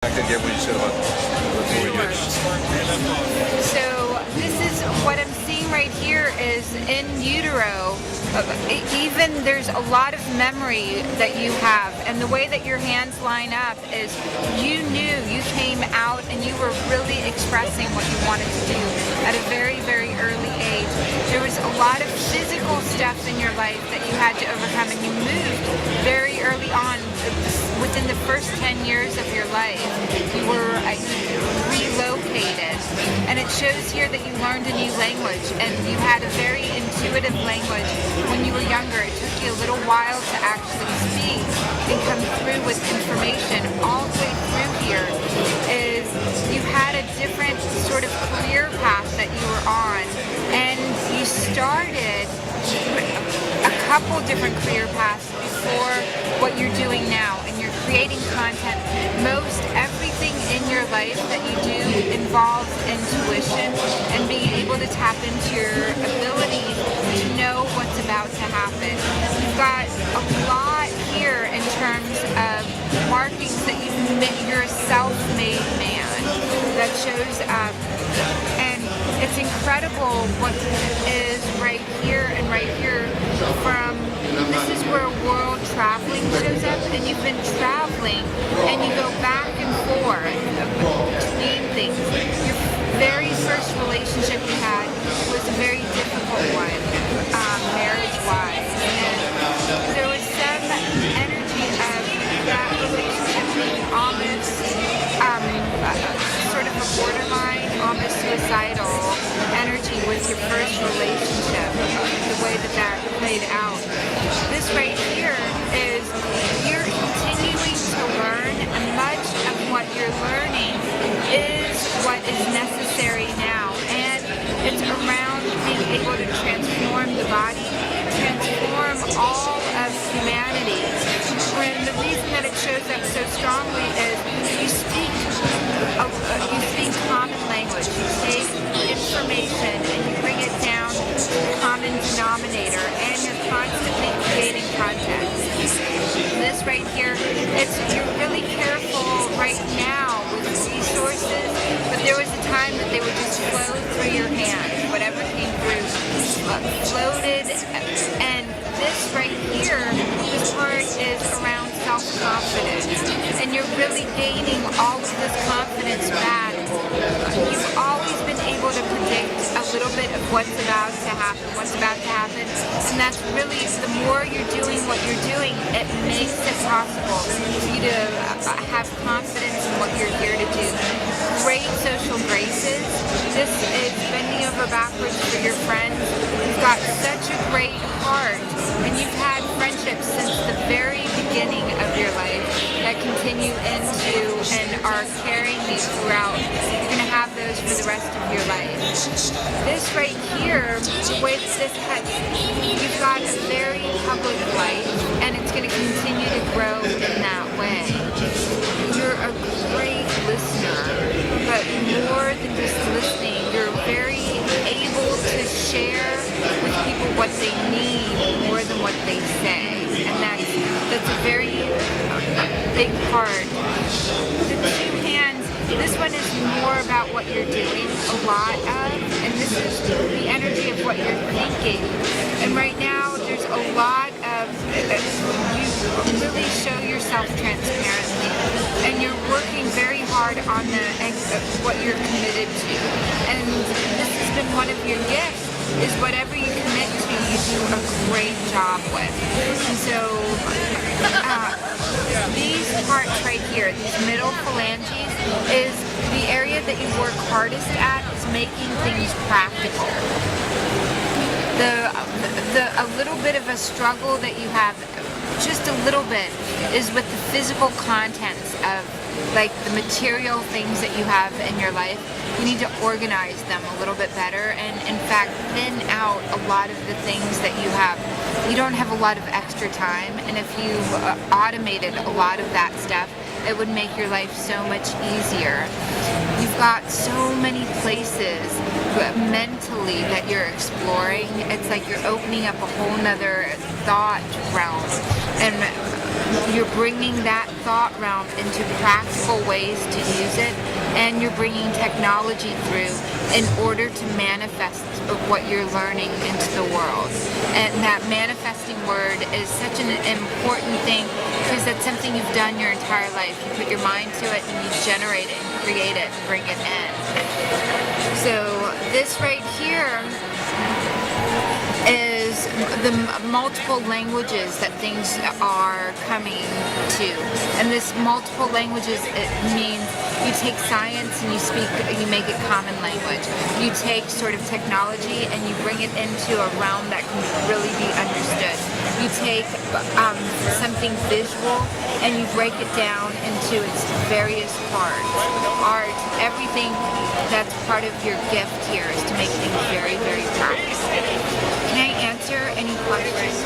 Get what you said about before we get. So this is what I'm seeing right here is in utero. Even there's a lot of memory that you have, and the way that your hands line up is you knew you came out and you were really expressing what you wanted to do at a very, very early age. There was a lot of physical stuff in your life that you had to overcome, and you moved very early on. Within the first 10 years of your life, you were relocated, and it shows here that you learned a new language, and you had a very intuitive language when you were younger. It took you a little while to actually speak and come through with information. All the way through here is you had a different sort of career path that you were on, and you started a couple different career paths before what you're doing now, and you're creating content. Most everything in your life that you do involves intuition and being able to tap into your ability to know what's about to happen. You've got a lot here in terms of markings that you're a self-made man that shows up, and it's incredible what is right here and right here. From this is where world traveling shows up, and you've been traveling and you go back and forth between things. Your very first relationship you had was a very difficult one, marriage-wise, and there was some energy of that relationship being almost sort of a borderline, almost suicidal energy with your first relationship, the way that played out. This right here is you're continuing to learn, and much of what you're learning is what is necessary now, and it's around being able to transform the body, transform all of humanity. And the reason that it shows up so strongly is you speak common language. You take information and you bring it down to the common denominator, and you're constantly creating content. This right here, you're really careful right now with resources, but there was a time that they would just flow through your hands. Whatever came through floated, and this right here, this part is around self-confidence, and you're really gaining all of this confidence back. You've always been able to predict a little bit of what's about to happen, and that's really, the more you're doing what you're doing, it makes it possible for you to have confidence in what you're here to do. Great social graces. This is bending over backwards for your friends. You've got such a great heart, and you've had friendships since the very beginning of your life that continue into and are carrying you throughout. You're going to have those for the rest of your life. This right here, with this head, you've got a very public life, and it's going to continue to grow in that way. You're a great listener, but more than just listening, you're very able to share with people what they need more than what they say, and that's a very big part. The two hands, this one is more about what you're doing a lot of, and this is the energy of what you're thinking. And right now, there's a lot of, you really show yourself transparently, and you're working very hard on what you're committed to. And this has been one of your gifts, is whatever you commit to, you do a great job with. And so, these parts right here, these middle phalanges, is the area that you work hardest at, is making things practical. A little bit of a struggle that you have, just a little bit, is with the physical contents of like the material things that you have in your life. You need to organize them a little bit better, and in fact thin out a lot of the things that you have. You don't have a lot of extra time, and if you automated a lot of that stuff, it would make your life so much easier. You've got so many places mentally that you're exploring. It's like you're opening up a whole nother thought realm, and you're bringing that thought realm into practical ways to use it, and you're bringing technology through in order to manifest what you're learning into the world. And that manifesting word is such an important thing because that's something you've done your entire life. You put your mind to it and you generate it and create it and bring it in. So this right here is the multiple languages that things are coming to. And this multiple languages, it means you take science and you make it common language. You take sort of technology and you bring it into a realm that can really be understood. You take something visual and you break it down into its various parts. Art, everything that's part of your gift here is to make things very, very practical. Can I answer any questions?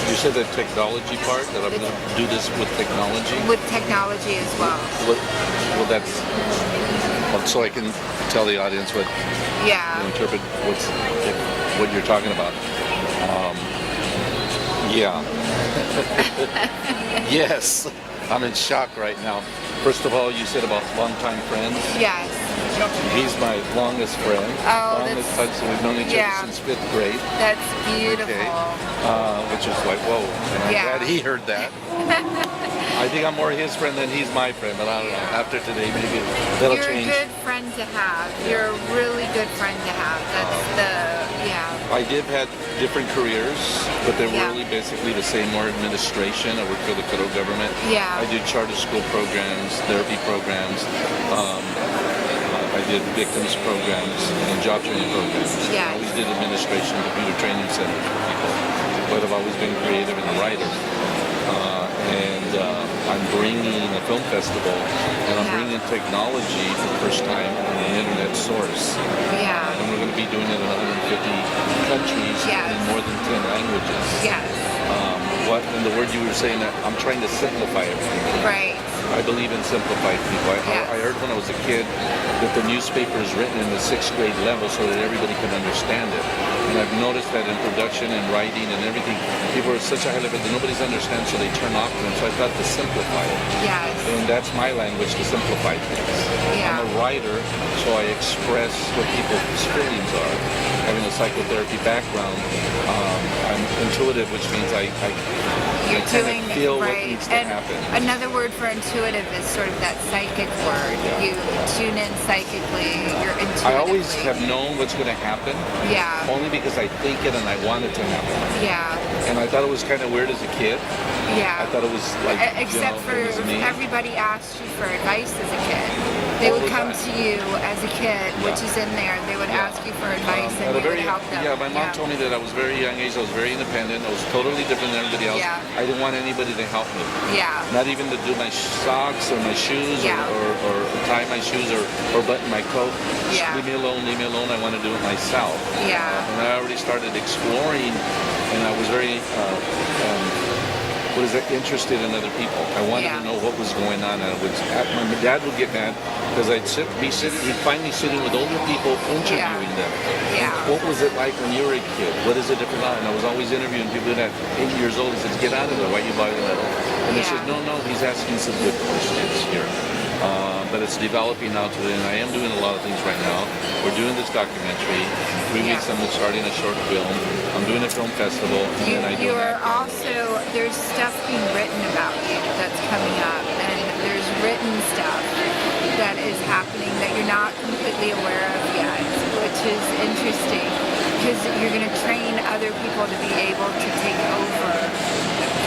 You said the technology part, that I'm going to do this with technology? With technology as well. Well, that's... So I can tell the audience what... Yeah. Interpret what you're talking about. Yeah. Yes. I'm in shock right now. First of all, you said about longtime friends. Yes. He's my longest friend. Oh, longest touch. So we've known each other since 5th grade. That's beautiful. Okay. Which is like, whoa. And I'm glad he heard that. I think I'm more his friend than he's my friend, but I don't know. After today, maybe that'll change. You're a good friend to have. You're a really good friend to have. That's I did have different careers, but they were really basically the same, more administration. I worked for the federal government. Yeah. I did charter school programs, therapy programs. I did victims programs and job training programs. Yeah. I always did administration, computer training centers for people. But I've always been creative and a writer. I'm bringing a film festival, and I'm bringing technology for the first time on an internet source. Yeah. And we're going to be doing it in 150 countries in more than 10 languages. Yes. And the word you were saying, that I'm trying to simplify everything. Right. I believe in simplified people. I heard when I was a kid that the newspaper is written in the 6th grade level so that everybody can understand it. And I've noticed that in production and writing and everything, people are at such a high level that nobody's understand, so they turn off them. So I thought to simplify it. Yes. And that's my language, to simplify things. Yeah. I'm a writer, so I express what people's feelings are. Having a psychotherapy background, I'm intuitive, which means I kind of feel what needs to happen. Another word for intuitive is sort of that psychic word. Yeah. You tune in psychically, you're intuitively. I always have known what's going to happen. Yeah. Only because I think it and I want it to happen. Yeah. And I thought it was kind of weird as a kid. Yeah. I thought it was like, except for everybody asked you for advice as a kid. They would come to you as a kid, which is in there. They would ask you for advice and you would help them. Yeah, my mom told me that I was very young age. I was very independent. I was totally different than everybody else. Yeah. I didn't want anybody to help me. Yeah. Not even to do my socks or my shoes or tie my shoes or button my coat. Just Yeah. leave me alone, leave me alone. I want to do it myself. Yeah. And I already started exploring, and I was very interested in other people. I wanted to know what was going on. And my dad would get mad because he'd find me sitting with older people interviewing them. Yeah. What was it like when you were a kid? What is it different now? And I was always interviewing people that 8 years old. He says, get out of there. Why you buy that? And they said, no, he's asking some good questions here. But it's developing now today, and I am doing a lot of things right now. We're doing this documentary. 3 weeks I'm starting a short film. I'm doing a film festival. And then you are also, there's stuff being written about you that's coming up, and there's written stuff that is happening that you're not completely aware of yet, which is interesting because you're going to train other people to be able to take over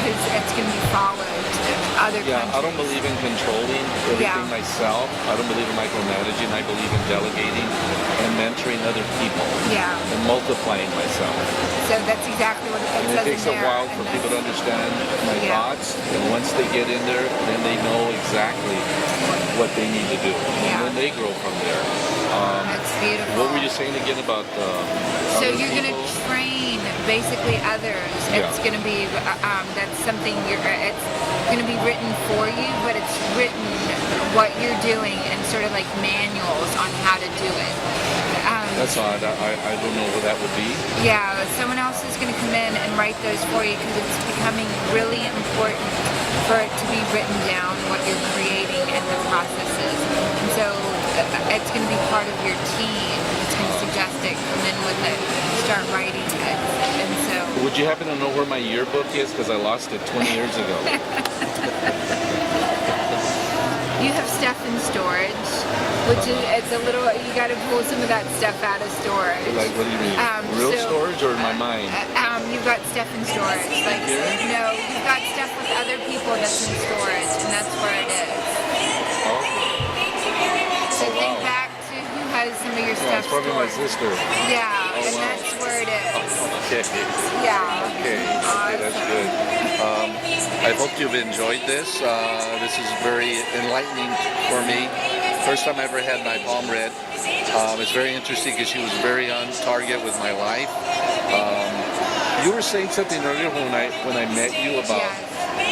because it's going to be followed to other countries. I don't believe in controlling everything myself. I don't believe in micromanaging. I believe in delegating and mentoring other people. Yeah. And multiplying myself. So that's exactly what it says. And it takes a while for people to understand my thoughts. And once they get in there, then they know exactly what they need to do. And then they grow from there. That's beautiful. What were you saying again about so you're going to train basically others. It's going to be, that's something it's going to be written for you, but it's written what you're doing and sort of like manuals on how to do it. That's odd. I don't know who that would be. Yeah, someone else is going to come in and write those for you because it's becoming really important for it to be written down what you're creating and the processes. And so it's going to be part of your team. It's going to suggest it, come in with it, start writing it. And so. Would you happen to know where my yearbook is? Because I lost it 20 years ago. You have stuff in storage, which is it's a little. You got to pull some of that stuff out of storage. Like, what do you mean? Real storage or in my mind? You've got stuff in storage. Like here? no, you've got stuff with other people that's in storage, and that's where it is. Oh. So Oh, think wow. back to who has some of your Yeah, stuff it's probably my stored. sister. Yeah, Oh, and wow. that's where it is. Okay. Yeah. Okay, that's good. I hope you've enjoyed this. This is very enlightening for me. First time I ever had my palm read. It's very interesting because she was very on target with my life. You were saying something earlier when I met you about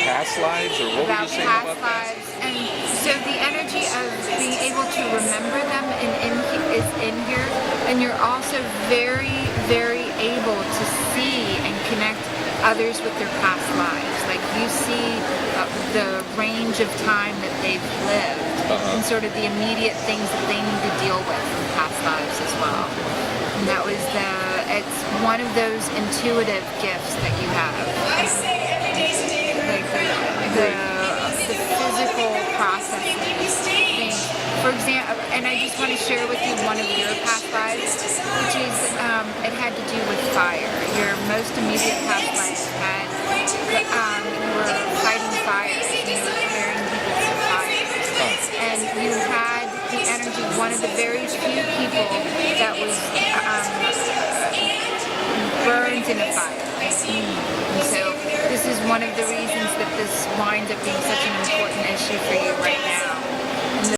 past lives, or what were you saying about that? Lives. And so the energy of being able to remember them is in here, and you're also very, very able to see and connect others with their past lives. Like you see the range of time that they've lived and sort of the immediate things that they need to deal with in past lives as well. And that was it's one of those intuitive gifts that you have. Like the physical processing things. For example, and I just want to share with you one of your past lives, which is it had to do with fire. Your most immediate past life had you were fighting fires, and you were preparing people for fires, and you had the energy. One of the very few people that was burned in a fire. And so this is one of the reasons that this winds up being such an important issue for you right now.